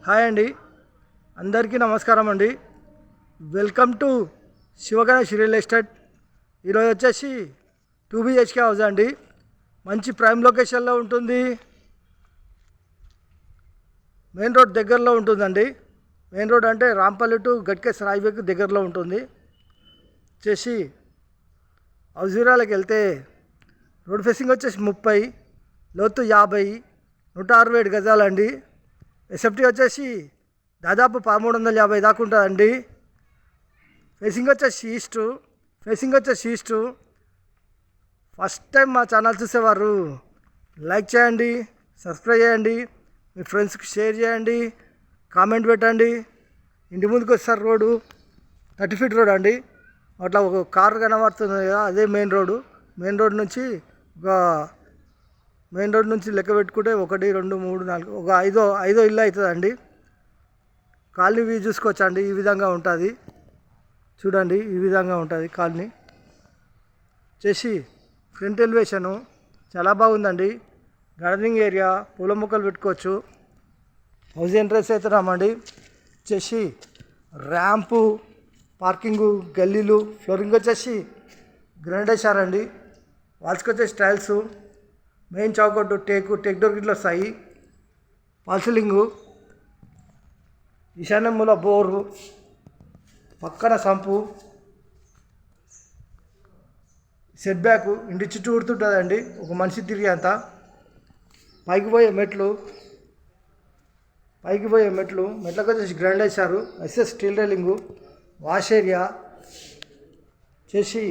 Hi అండి, అందరికీ నమస్కారం అండి. Welcome to Sivaganesh real estate. ఈరోజు వచ్చేసి 2 BHK హౌస్ అండి. మంచి ప్రైమ్ లొకేషన్లో ఉంటుంది. మెయిన్ రోడ్ దగ్గరలో ఉంటుందండి. మెయిన్ రోడ్ అంటే రాంపల్లి టు గట్కేసర్ హైవేకి దగ్గరలో ఉంటుంది. వచ్చేసి హౌస్ వివరాలకు వెళ్తే రోడ్ ఫేసింగ్ వచ్చేసి 30, లోతు 50, 167 గజాలండి. ఎస్ఎఫ్టీ వచ్చేసి దాదాపు 1350 దాకా ఉంటుందండి. ఫేసింగ్ వచ్చేసి ఈస్టు. ఫస్ట్ టైం మా ఛానల్ చూసేవారు లైక్ చేయండి, సబ్స్క్రైబ్ చేయండి, మీ ఫ్రెండ్స్కి షేర్ చేయండి, కామెంట్ పెట్టండి. ఇంటి ముందుకు వస్తారు రోడ్డు 30 feet రోడ్ అండి. అట్లా ఒక కారు కనబడుతుంది కదా, అదే మెయిన్ రోడ్డు. మెయిన్ రోడ్ నుంచి లెక్క పెట్టుకుంటే 1, 2, 3, 4 ఒక ఐదో ఇల్లు అవుతుందండి. కాలనీ వ్యూ చూసుకోవచ్చండి. ఈ విధంగా ఉంటుంది చూడండి. ఈ విధంగా ఉంటుంది కాలనీ. చేసి ఫ్రంట్ ఎలివేషను చాలా బాగుందండి. గార్డెనింగ్ ఏరియా, పూల మొక్కలు పెట్టుకోవచ్చు. హౌస్ ఎంట్రెన్స్ అయితే రామండి. వచ్చేసి ర్యాంపు, పార్కింగు, గల్లీలు, ఫ్లోరింగ్ వచ్చేసి గ్రానైట్ వేశారండి. వాల్స్కి వచ్చేసి టైల్స్, మెయిన్ చౌకట్టు టేక్ డోర్ గిట్ల వస్తాయి. ఫాల్ సీలింగు, ఈశాన్య మూల బోరు, పక్కన సంపు, సెట్ బ్యాక్ ఇంటి చుట్టూ ఉడుతుంటుందండి. ఒక మనిషి తిరిగి అంతా. పైకి పోయే మెట్లకు వచ్చేసి గ్రాండ్ వేశారు. SS steel railing, wash area చేసి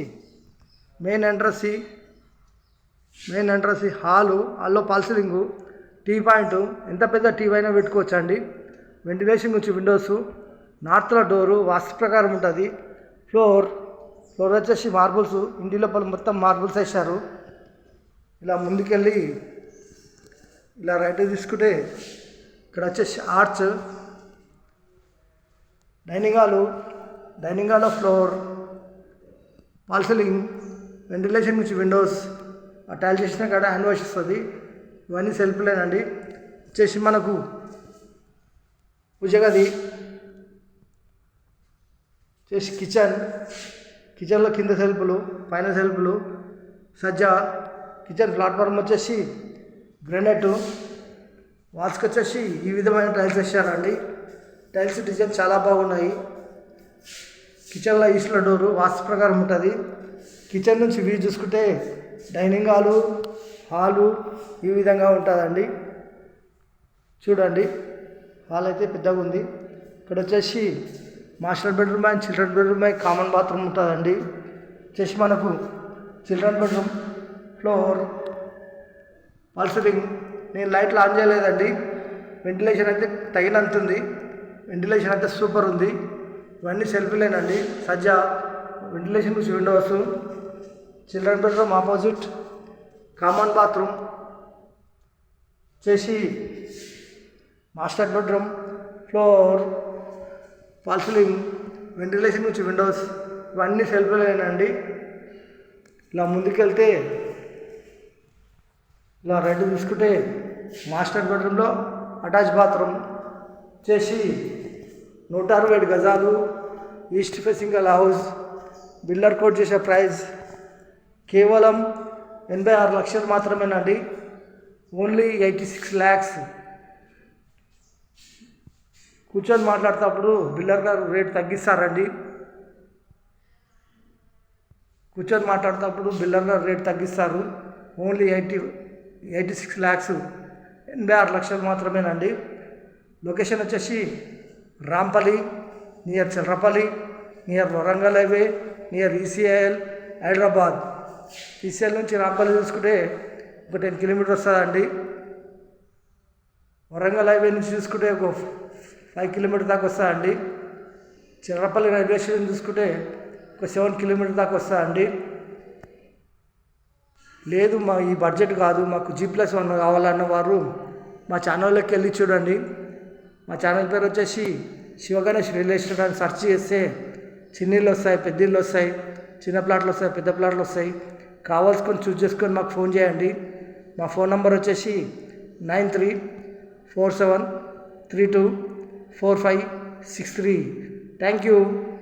మెయిన్ ఎంట్రన్స్ హాల్లో ఫాల్ సీలింగు, టీ పాయింట్, ఎంత పెద్ద టీవీ అయినా పెట్టుకోవచ్చు అండి. వెంటిలేషన్ నుంచి విండోస్, నార్త్లో డోరు వాస్తు ప్రకారం ఉంటుంది. ఫ్లోర్ వచ్చేసి మార్బుల్స్, ఇంటి లోపల మొత్తం మార్బుల్స్ వేశారు. ఇలా ముందుకెళ్ళి ఇలా రైట్ తీసుకుంటే ఇక్కడ వచ్చేసి ఆర్చ్, డైనింగ్ హాల్లో ఫ్లోర్, ఫాల్ సీలింగ్, వెంటిలేషన్ నుంచి విండోస్, ఆ టైల్ చేసిన కాడ హ్యాండ్ వాష్ వస్తుంది. ఇవన్నీ సెల్ఫ్లేనండి. వచ్చేసి మనకు పూజ గది, చేసి కిచెన్లో కింద సెల్ఫ్లు, పైన సెల్ఫ్లు, సజ్జా. కిచెన్ ప్లాట్ఫామ్ వచ్చేసి గ్రానైట్. వాల్స్కి వచ్చేసి ఈ విధమైన టైల్స్ వేసారండి. టైల్స్ డిజైన్ చాలా బాగున్నాయి. కిచెన్లో ఈస్ట్లో డోరు వాస్తు ప్రకారం ఉంటుంది. కిచెన్ నుంచి వ్యూ చూసుకుంటే డైనింగ్ హాలు ఈ విధంగా ఉంటుందండి. చూడండి, హాల్ అయితే పెద్దగా ఉంది. ఇక్కడ వచ్చేసి master bedroom and children bedroom and common bathroom ఉంటుందండి. వచ్చేసి మనకు children bedroom, floor, fall ceiling. నేను లైట్లు ఆన్ చేయలేదండి. వెంటిలేషన్ అయితే తగినంత ఉంది. వెంటిలేషన్ అయితే సూపర్ ఉంది. ఇవన్నీ సెల్ఫీలేనండి. సజ్జా, వెంటిలేషన్ నుంచి windows, children bedroom opposite, common bathroom చేసి master bedroom, floor, fall ceiling, ventilation నుంచి విండోస్, ఇవన్నీ సెల్ఫీలేనండి. ఇలా ముందుకెళ్తే ఇలా రైట్ తీసుకుంటే మాస్టర్ బెడ్రూమ్లో అటాచ్ బాత్రూమ్ చేసి 167 గజాలు, ఈస్ట్ ఫేసింగ్ గల హౌస్. బిల్డర్ కోట్ చేసే ప్రైస్ కేవలం 86 లక్షలు మాత్రమేనండి. Only 86 lakhs. కూర్చొని మాట్లాడేటప్పుడు బిల్డర్ గారు రేట్ తగ్గిస్తారండి. ఓన్లీ 86 lakhs, 86 లక్షలు మాత్రమేనండి. లొకేషన్ వచ్చేసి Rampalli, near Chirrapalli, near Warangal highway, near ECIL Hyderabad. ECIL నుంచి రాంపల్లి చూసుకుంటే ఒక 10 kilometers వస్తుందండి. వరంగల్ హైవే నుంచి చూసుకుంటే ఒక 5 kilometers దాకా వస్తుందండి. చిర్రపల్లి రైల్వే స్టేషన్ చూసుకుంటే ఒక 7 kilometers దాకా వస్తుందండి. లేదు ఈ బడ్జెట్ కాదు, మాకు G+1 కావాలన్న వారు మా ఛానల్లోకి వెళ్ళి చూడండి. మా ఛానల్ పేరు వచ్చేసి శివగణేష్ రియల్ ఎస్టేట్ అని సెర్చ్ చేస్తే చిన్నీళ్ళు వస్తాయి, పెద్దిళ్ళు వస్తాయి, చిన్న ప్లాట్లు వస్తాయి, పెద్ద ప్లాట్లు వస్తాయి. కావాల్సుకొని చూస్ చేసుకొని మాకు ఫోన్ చేయండి. మా ఫోన్ నెంబర్ వచ్చేసి 934732 4563. Thank you.